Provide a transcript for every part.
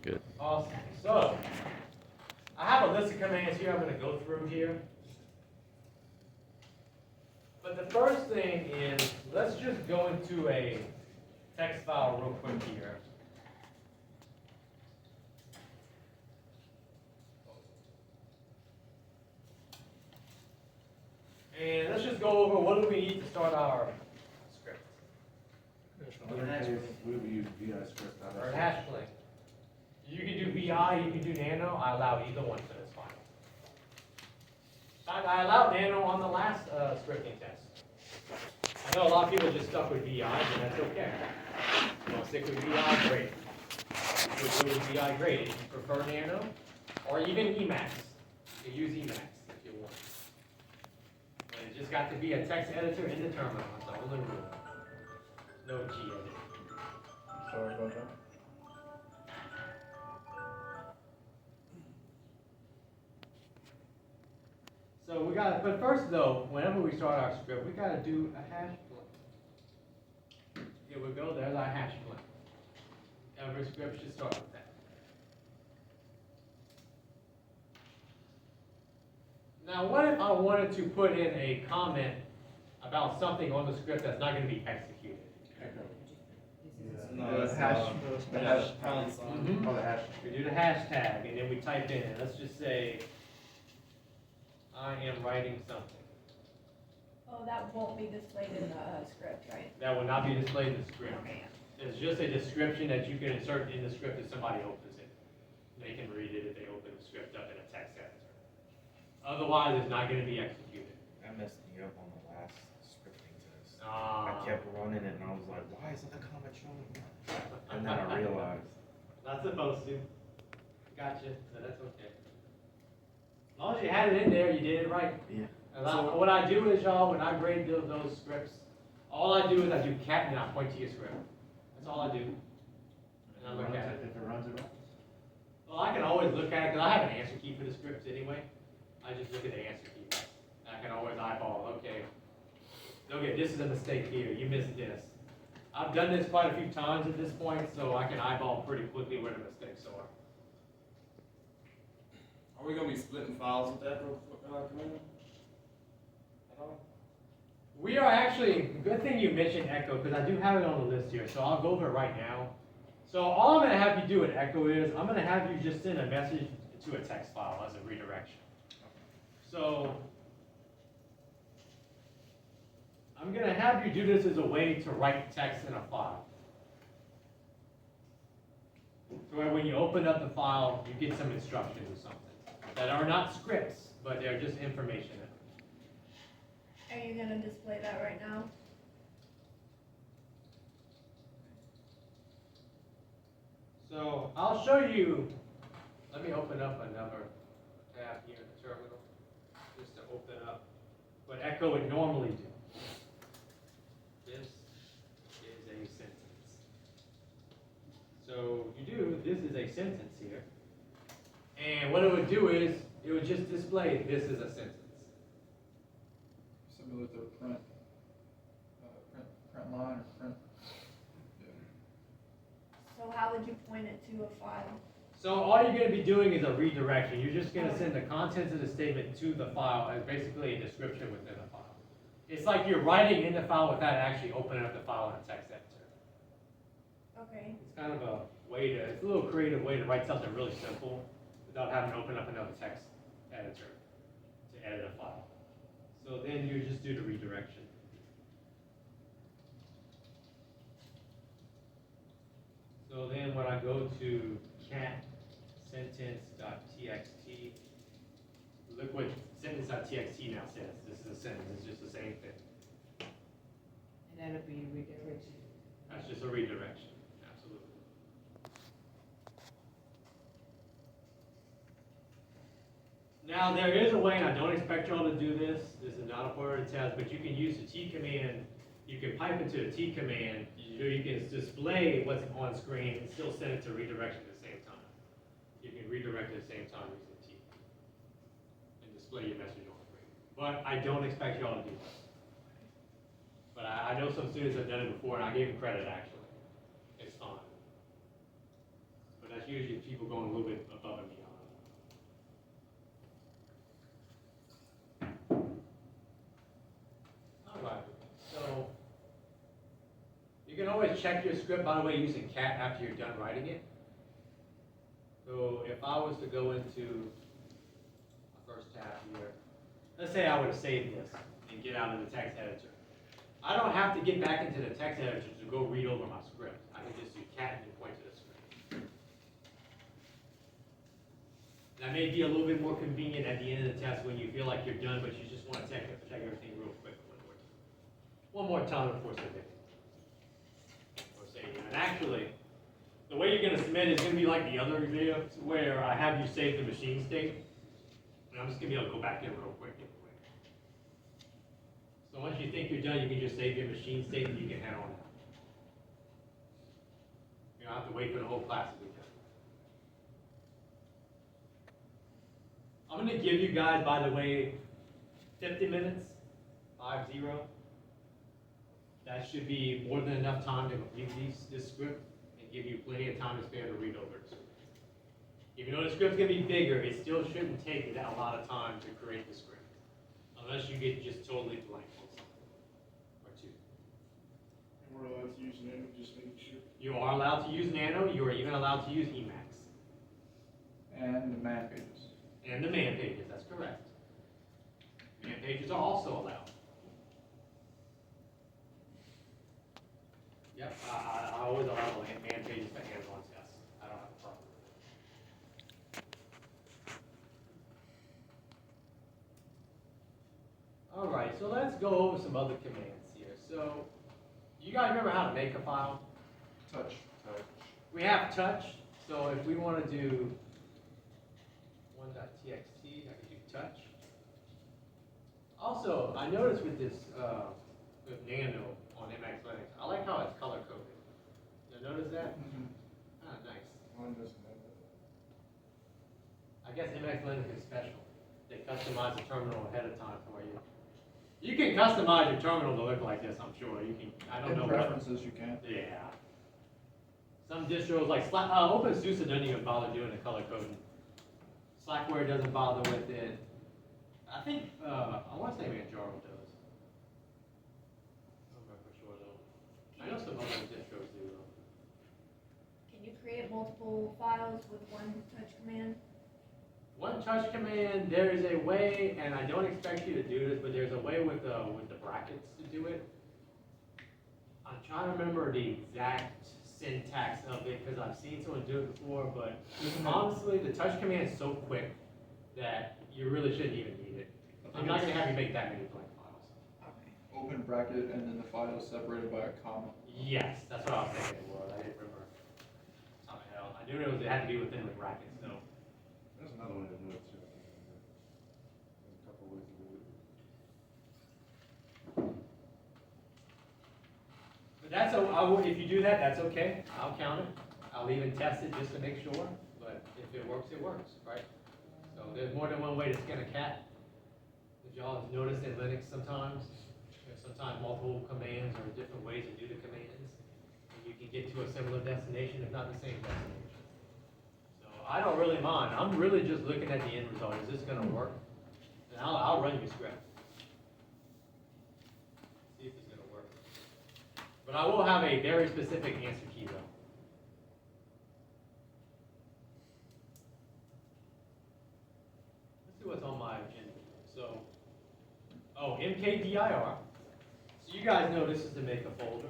Good. Awesome. So, I have a list of commands here I'm going to go through here. But the first thing is, let's just go into a text file real quick here. And let's just go over what do we need to start our script. In other case, we would use VI script. Or a hash plane. You can do VI, you can do Nano. I allow either one for this file. In fact, I allowed Nano on the last scripting test. I know a lot of people just stuck with VI, but that's okay. You want to stick with VI, great. You can do with VI, great. If you prefer Nano, or even Emacs, you can use Emacs if you want. And it just got to be a text editor in the terminal. That's the only rule. No G edit. Sorry about that. So we got, but first though, whenever we start our script, we gotta do a hash plane. Here we go, there's our hash plane. Every script should start with that. Now what if I wanted to put in a comment about something on the script that's not gonna be executed? No, the hash. The hash. Mhm. Oh, the hash. We do the hashtag and then we type in, let's just say, I am writing something. Oh, that won't be displayed in the script, right? That will not be displayed in the script. Okay. It's just a description that you can insert in the script if somebody opens it. They can read it if they open the script up in a text editor. Otherwise, it's not going to be executed. That messed me up on the last scripting test. I kept running it and I was like, why isn't the comment showing? And then I realized. Not supposed to. Gotcha, so that's okay. As long as you had it in there, you did it right. Yeah. What I do is, y'all, when I grade those scripts, all I do is I do cat and I point to your script. That's all I do. And I look at it. If it runs it. Well, I can always look at it, because I have an answer key for the scripts anyway. I just look at the answer key. I can always eyeball, okay, this is a mistake here, you missed this. I've done this quite a few times at this point, so I can eyeball pretty quickly where the mistakes are. Are we gonna be splitting files with that command? At all? We are actually, good thing you mentioned Echo, because I do have it on the list here, so I'll go over it right now. So all I'm going to have you do in Echo is, I'm going to have you just send a message to a text file as a redirection. So, I'm going to have you do this as a way to write text in a file. So where when you open up the file, you get some instructions or something that are not scripts, but they're just information. Are you gonna display that right now? So I'll show you, let me open up another tab here in the terminal, just to open up what Echo would normally do. This is a sentence. So you do, this is a sentence here. And what it would do is, it would just display this is a sentence. Similar to print line or print. So how would you point it to a file? So all you're going to be doing is a redirection. You're just going to send the contents of the statement to the file as basically a description within the file. It's like you're writing in the file without actually opening up the file in a text editor. Okay. It's kind of a way to, it's a little creative way to write something really simple without having to open up another text editor to edit a file. So then you just do the redirection. So then when I go to cat sentence.txt, look what sentence.txt now says. This is a sentence, it's just the same thing. And that'll be redirection. That's just a redirection, absolutely. Now there is a way, and I don't expect y'all to do this, this is not a part of the test, but you can use the T command, you can pipe into the T command, you can display what's on screen and still send it to redirection at the same time. You can redirect at the same time using T and display your message on screen. But I don't expect y'all to do this. But I know some students have done it before, and I gave them credit actually. It's fine. But that's usually people going a little bit above and beyond. Alright, so you can always check your script, by the way, using cat after you're done writing it. So if I was to go into my first tab here, let's say I would have saved this and get out of the text editor. I don't have to get back into the text editor to go read over my script. I can just do cat and point to the script. That may be a little bit more convenient at the end of the test when you feel like you're done, but you just want to check everything real quick one more time before submitting. Or saving. And actually, the way you're going to submit is going to be like the other exam, where I have you save the machine state. And I'm just going to be able to go back in real quick anyway. So once you think you're done, you can just save your machine state and you can head on out. You don't have to wait for the whole class to be done. I'm going to give you guys, by the way, 50 minutes, 50. That should be more than enough time to complete this script and give you plenty of time to spare to read over it. Even though the script's going to be bigger, it still shouldn't take that a lot of time to create the script. Unless you get just totally blank on something or two. And we're allowed to use Nano, just making sure. You are allowed to use Nano, you are even allowed to use Emacs. And the man pages. And the man pages, that's correct. Man pages are also allowed. Yep, I always allow man pages for hands-on tests. I don't have a problem with it. All right, so let's go over some other commands here. So, you guys remember how to make a file? Touch. We have touch, so if we want to do 1.txt, I can do touch. Also, I noticed with this, with Nano on MX Linux, I like how it's color coded. You notice that? Ah, nice. Mine doesn't have that. I guess MX Linux is special. They customize the terminal ahead of time for you. You can customize your terminal to look like this, I'm sure. You can, I don't know. In preferences, you can. Yeah. Some distros like OpenSUSE doesn't even bother doing the color coding. Slackware doesn't bother with it. I think, I want to say Manjaro does. I don't remember for sure though. I know some other distros do though. Can you create multiple files with one touch command? One touch command, there is a way, and I don't expect you to do this, but there's a way with the brackets to do it. I'm trying to remember the exact syntax of it because I've seen someone do it before, but honestly, the touch command is so quick that you really shouldn't even need it. I'm not going to have you make that many blank files. Okay. Open bracket and then the file is separated by a comma. Yes, that's what I was thinking it was. I didn't remember. How the hell? I knew it had to be within the brackets, though. There's another way to do it too. There's a couple ways to do it. But that's if you do that, that's okay. I'll count it. I'll even test it just to make sure. But if it works, right? So there's more than one way to skin a cat. Did y'all notice in Linux sometimes? There's sometimes multiple commands or different ways to do the commands. And you can get to a similar destination, if not the same destination. So I don't really mind. I'm really just looking at the end result. Is this going to work? And I'll run your script. See if it's going to work. But I will have a very specific answer key though. Let's see what's on my agenda. So, mkdir. So you guys know this is to make a folder.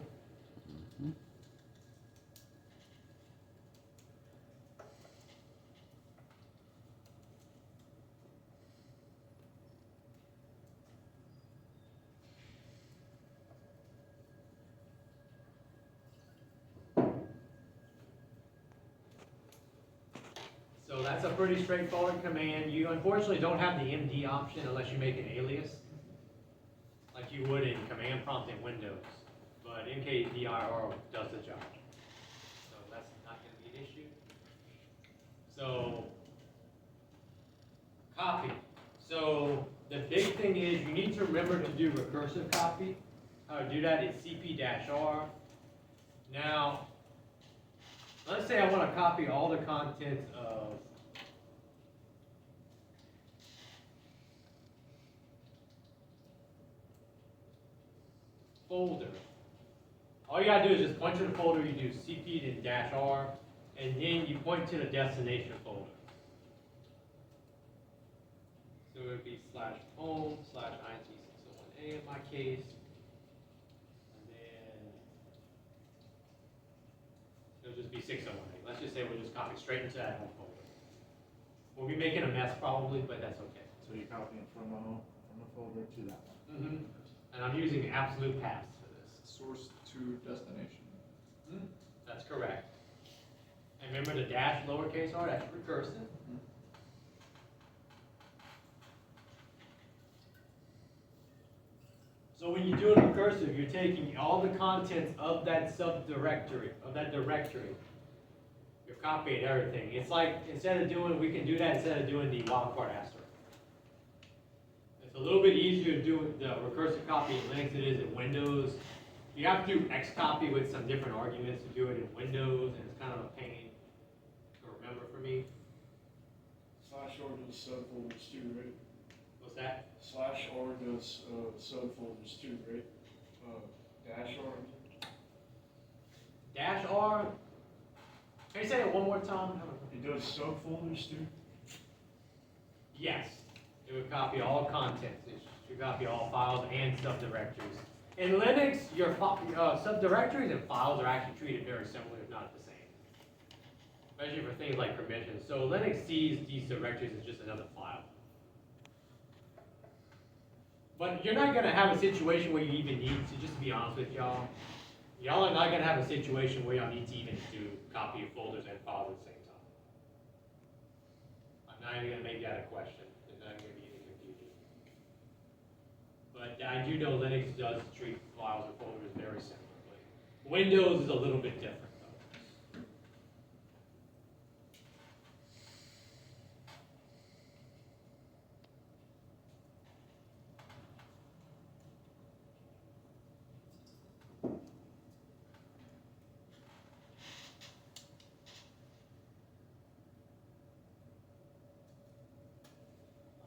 So that's a pretty straightforward command. You unfortunately don't have the MD option unless you make an alias, like you would in command prompt in Windows. But mkdir does the job. So that's not going to be an issue. So, copy. So the big thing is you need to remember to do recursive copy. How to do that is cp-r. Now, let's say I want to copy all the contents of folder. All you gotta do is just point to the folder, you do CP then -R, and then you point to the destination folder. So it would be /home/IT601A in my case. And then it'll just be 601A. Let's just say we'll just copy straight into that home folder. We'll be making a mess probably, but that's okay. So you're copying from the folder to that one. And I'm using absolute paths for this. Source to destination. That's correct. And remember the dash lowercase r, that's recursive. So when you're doing recursive, you're taking all the contents of that subdirectory, of that directory. You're copying everything. It's like, we can do that instead of doing the wildcard asterisk. It's a little bit easier to do the recursive copy in Linux than it is in Windows. You have to do Xcopy with some different arguments to do it in Windows, and it's kind of a pain to remember for me. /r does subfolders too, right? What's that? /r does subfolders too, right? -r. -R. Can you say it one more time? It does subfolders too? Yes. It would copy all contents. It should copy all files and subdirectories. In Linux, your subdirectories and files are actually treated very similar, if not the same. Especially for things like permissions. So Linux sees these directories as just another file. But you're not going to have a situation where you even need to, just to be honest with y'all, y'all are not going to have a situation where y'all need to even do copy of folders and files at the same time. I'm not even going to make that a question. There's not going to be any confusion. But I do know Linux does treat files and folders very similarly. Windows is a little bit different, though.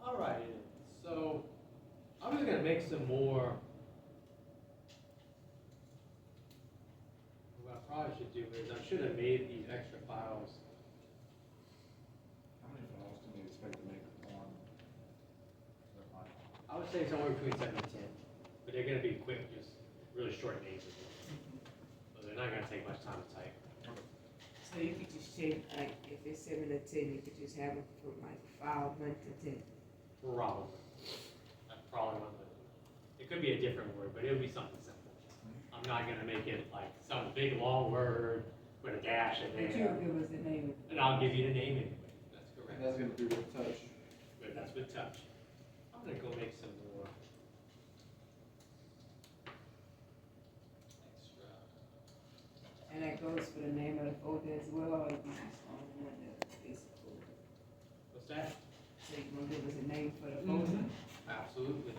All right, so I'm just going to make some more. What I probably should do is I should have made these extra files. How many files can we expect to make on the file? I would say somewhere between 7 and 10, but they're going to be quick, just really short names. So they're not going to take much time to type. So you could just change, like, if it's 7 to 10, you could just have it from like file 1 to 10. Probably. That's probably one of the, it could be a different word, but it would be something simple. I'm not going to make it like some big long word with a dash in But you'll there. give us the name. And I'll give you the name anyway. That's And correct. that's gonna be with touch. But that's with touch. I'm going to go make some more extra. And that goes for the name of the folder as well, or you just on one of the basic folder? What's that? So you're gonna give us a name for the folder? Absolutely.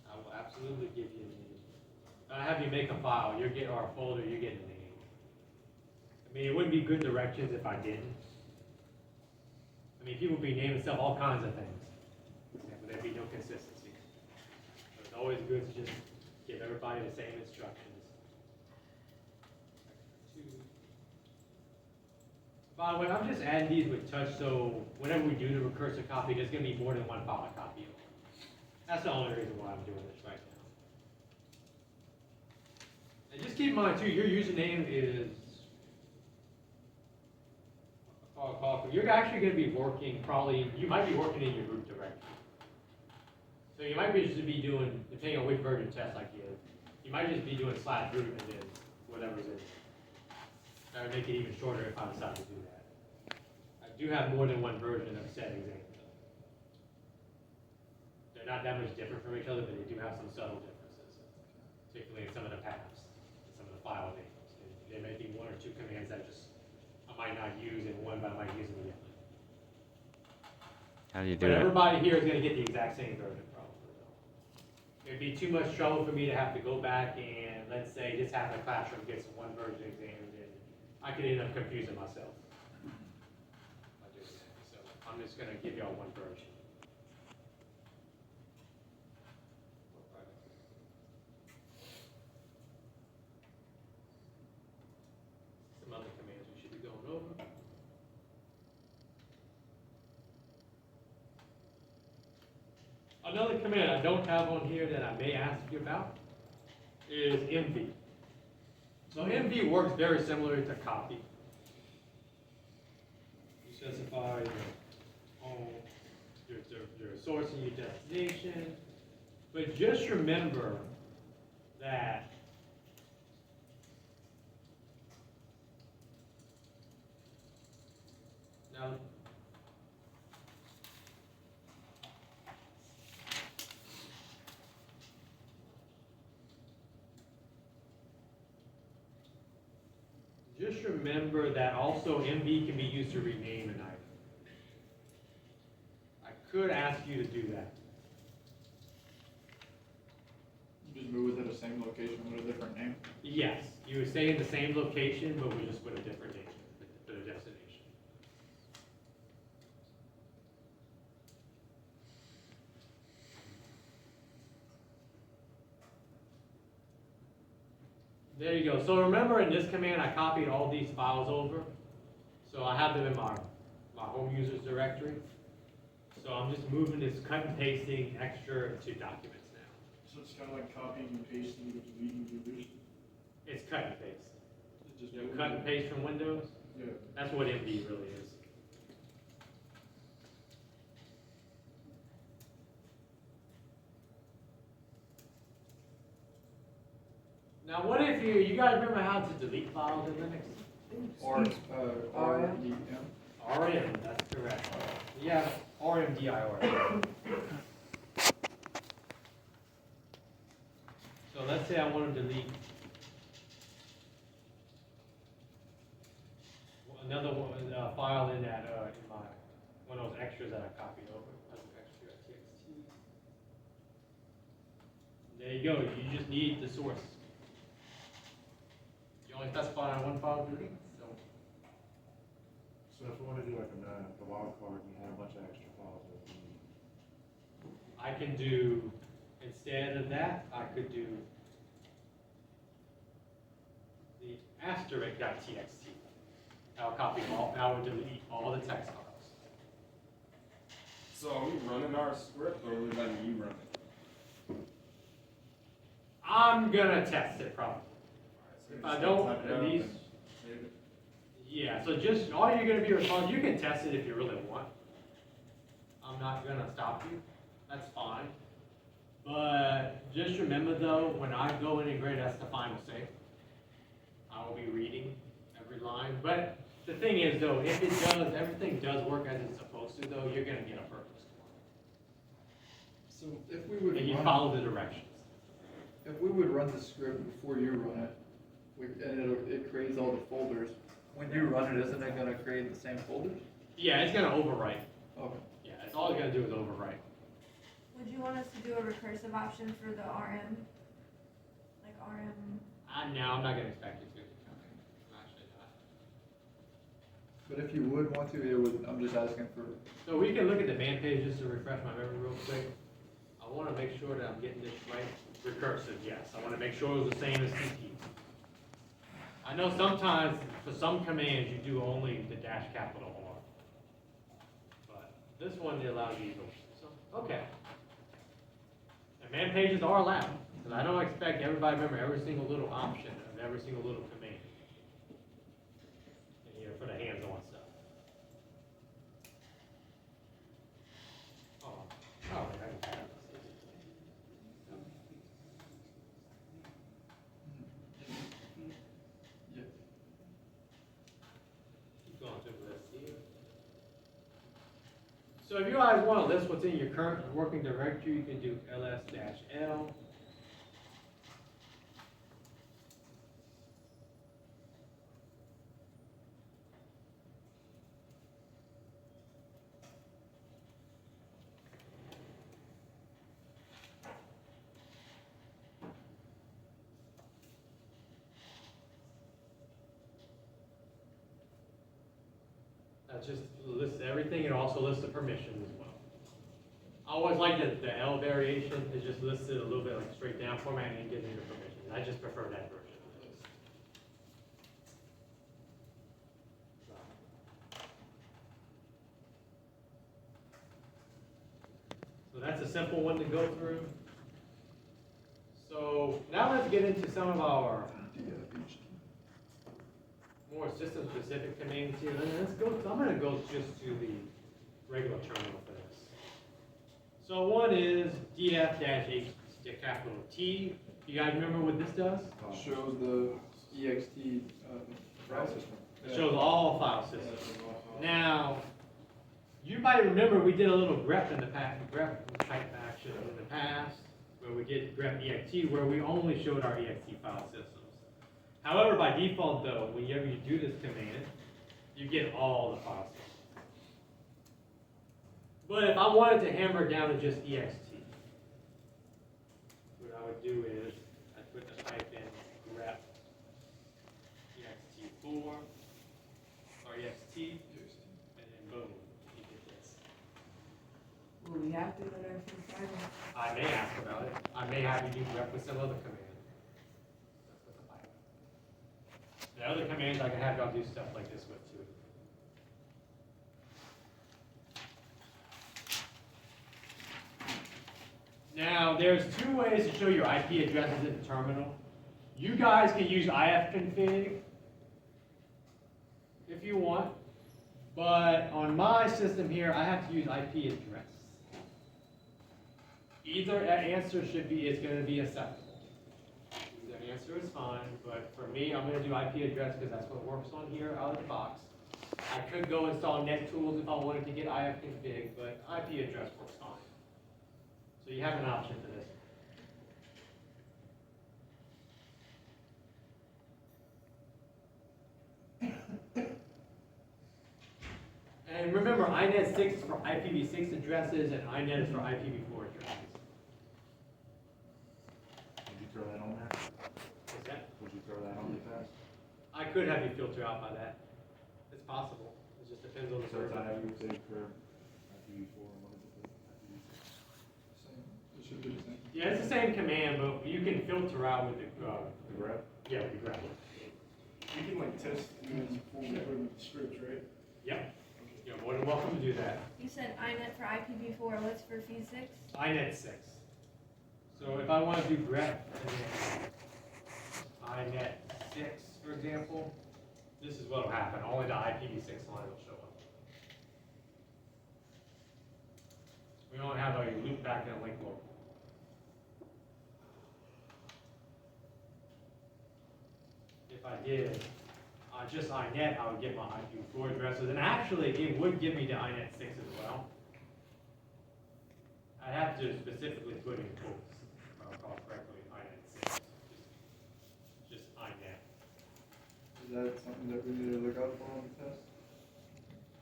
I will absolutely give you a name. If I have you make a file, you're getting, or a folder, you're getting a name. I mean, it wouldn't be good directions if I didn't. I mean, people be naming stuff all kinds of things, but there'd be no consistency. So it's always good to just give everybody the same instructions. By the way, I'm just adding these with touch, so whenever we do the recursive copy, there's going to be more than one file to copy of. That's the only reason why I'm doing this right now. And just keep in mind too, your username is you're actually going to be working you might be working in your root directory. So you might be just be doing, depending on which version test I give, you might just be doing /root and then whatever's in it. That would make it even shorter if I decide to do that. I do have more than one version of settings in it. They're not that much different from each other, but they do have some subtle differences, particularly in some of the paths, and some of the file names. And there may be one or two commands that I might not use in one, but I might use in the other. How do you do But it? everybody here is going to get the exact same version, probably. It'd be too much trouble for me to have to go back and, let's say, just have the classroom get one version examined, and I could end up confusing myself by doing that. So I'm just gonna give y'all one version. Some other commands we should be going over. Another command I don't have on here that I may ask you about is MV. So MV works very similar to copy. You specify your home, your source and your destination, but just remember that now. Just remember that also MV can be used to rename an item. I could ask you to do that. Just move it to the same location with a different name. Yes, you would stay in the same location, but we just put a different name for the destination. There you go. So remember in this command, I copied all these files over. So I have them in my home users directory. So I'm just moving this, cut and pasting extra to documents now. So it's kind of like copying and pasting and deleting users. It's cut and paste. It just You know, cut and paste from Windows. Yeah. That's what MV really is. Now, what if you guys remember how to delete files in Linux? REM. RM, that's correct. Yeah, RMDIR. So let's say I want to delete another one, file in that in my one of those extras that I copied over. That's an extra txt. There you go. You just need the source. You only specify on one file to delete. So if we wanna do like the wild card, you have a bunch of extra files that you need. I can do, instead of that, I could do the asterisk.txt. I'll copy all, now we'll delete all the text files. So are we running our script or are we letting you run it? I'm gonna test it probably. Alright, so If I just don't, type it at out least, and save it. yeah, so just, all you're gonna be responsible, you can test it if you really want. I'm not gonna stop you, that's fine. But just remember though, when I go in and grade, that's the final save. I will be reading every line, but the thing is though, if it does, everything does work as it's supposed to though, you're gonna get a perfect score. So if we would And you run, follow the directions. if we would run the script before you run it, and it creates all the folders. When you run it, isn't it gonna create the same folders? Yeah, it's gonna overwrite. Okay. Yeah, it's all it's gonna do is overwrite. Would you want us to do a recursive option for the RM? Like RM? No, I'm not gonna expect you to. Actually not. But if you would want to, it would, I'm just asking for, So we can look at the man page just to refresh my memory real quick. I wanna make sure that I'm getting this right. Recursive, yes. I wanna make sure it was the same as CP. I know sometimes, for some commands, you do only the dash capital R. But this one, it allows you to go, so, okay. And man pages are allowed, because I don't expect everybody to remember every single little option of every single little command. And, you know, for the hands-on stuff. Oh, I can have this. yeah. Keep going through the list here. So if you guys want to list what's in your current working directory, you can do ls-l. That just lists everything, it also lists the permissions as well. I always like the L variation, it just lists it a little bit like straight down format and gives me the permissions. I just prefer that version of this. So that's a simple one to go through. So now let's get into some of our more system-specific commands here. And let's go. I'm going to go just to the regular terminal for this. So one is df-h capital T. You guys remember what this does? Shows the ext file system. It shows all file systems. Now, you might remember we did a little grep in the past, grep type action in the past, where we did grep ext, where we only showed our ext file systems. However, by default though, whenever you do this command, you get all the file systems. But if I wanted to hammer down to just ext, what I would do is I'd put the pipe in grep ext4 or ext, and then boom, you get this. Will we have to go there for the final? I may ask about it. I may have you do grep with some other command. That's with the pipe. The other commands I can have y'all do stuff like this with too. Now, there's two ways to show your IP addresses in the terminal. You guys can use ifconfig if you want, but on my system here, I have to use IP address. Either answer is going to be acceptable. Either answer is fine, but for me, I'm going to do IP address because that's what works on here out of the box. I could go install NetTools if I wanted to get ifconfig, but IP address works fine. So you have an option for this. And remember, INET 6 is for IPv6 addresses and INET is for IPv4 addresses. Would you throw that on there? Is that? Would you throw that on the test? I could have you filter out by that. It's possible. It just depends on the So it's server. IPv6 for IPv4 and what is it? IPv6. Same. It should be the same. Yeah, it's the same command, but you can filter out with the, The grep? yeah, with the grep. We can like test units before we put them in the scripts, right? Yep. You're more than welcome to do that. You said INET for IPv4, what's for Fee6? INET 6. So if I want to do grep and then INET 6, for example, this is what will happen. Only the IPv6 line will show up. We don't have a loop back and link local. If I did just INET, I would get my IPv4 addresses, and actually it would give me the INET 6 as well. I have to specifically put in quotes, if I recall correctly, INET 6, just INET. Is that something that we need to look out for on the test?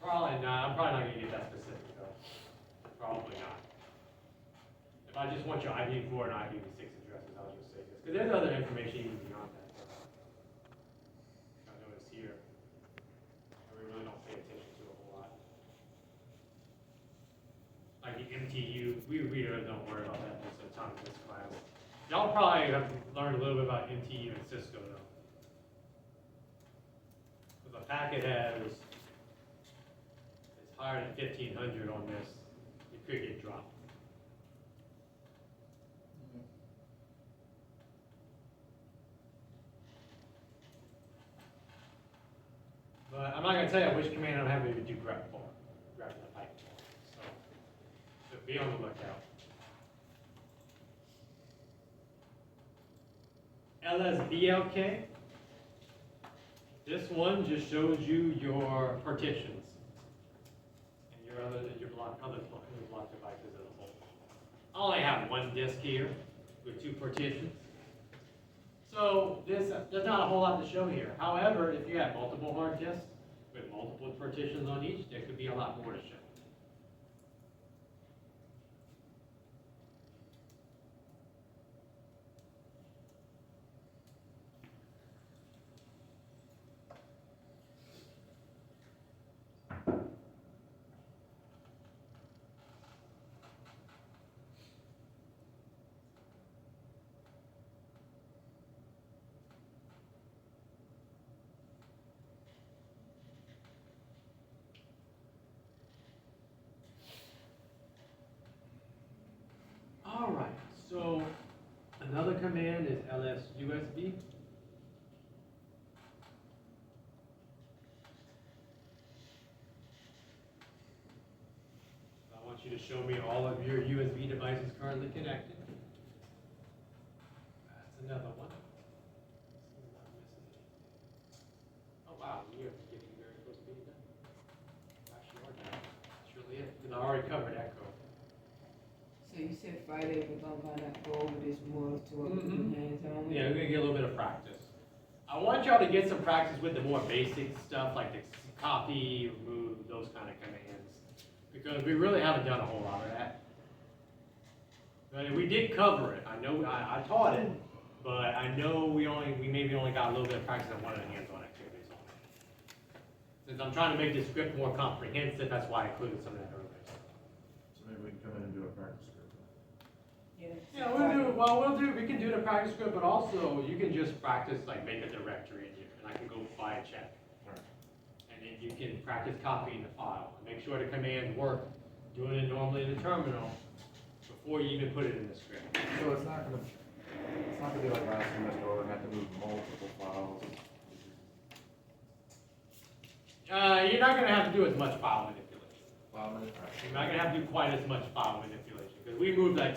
Probably not, I'm probably not gonna get that specific though, probably not. If I just want your IPv4 and IPv6 addresses, I'll just say this, because there's other information even beyond that. I notice here, we really don't pay attention to a whole lot. Like the MTU, we really don't worry about that most of the time in this class. Y'all probably have learned a little bit about MTU and Cisco though. If a packet it's higher than 1500 on this, it could get dropped. But I'm not going to tell you which command I'm having to do grep for, grep in the pipe for. So be on the lookout. LSBLK. This one just shows you your partitions and your other block devices as a whole. I only have one disk here with 2 partitions. So there's not a whole lot to show here. However, if you have multiple hard disks with multiple partitions on each, there could be a lot more to show. command is ls_usb. I want you to show me all of your USB devices currently connected. That's another one. Oh wow, we are getting very close to being done. Actually, are done. That's really it, because I already covered Echo. So you said Friday we're gonna go over this more to what we can hands on with? Yeah, we're gonna get a little bit of practice. I want y'all to get some practice with the more basic stuff, like the copy, remove, those kind of commands. Because we really haven't done a whole lot of that. But we did cover it, I know, I taught it, but I know we maybe only got a little bit of practice on one of the hands-on activities on it. Since I'm trying to make the script more comprehensive, that's why I included some of that earlier. So maybe we can come in and do a practice script. Yeah, we can do the practice script, but also you can just practice, like make a directory in here, and I can go buy a check. And then you can practice copying the file, and make sure the commands work, doing it normally in the terminal, before you even put it in the script. So it's not gonna be like last semester where we had to move multiple files. You're not gonna have to do as much file manipulation. File minute, You're not gonna have to do quite as much file manipulation, because we moved like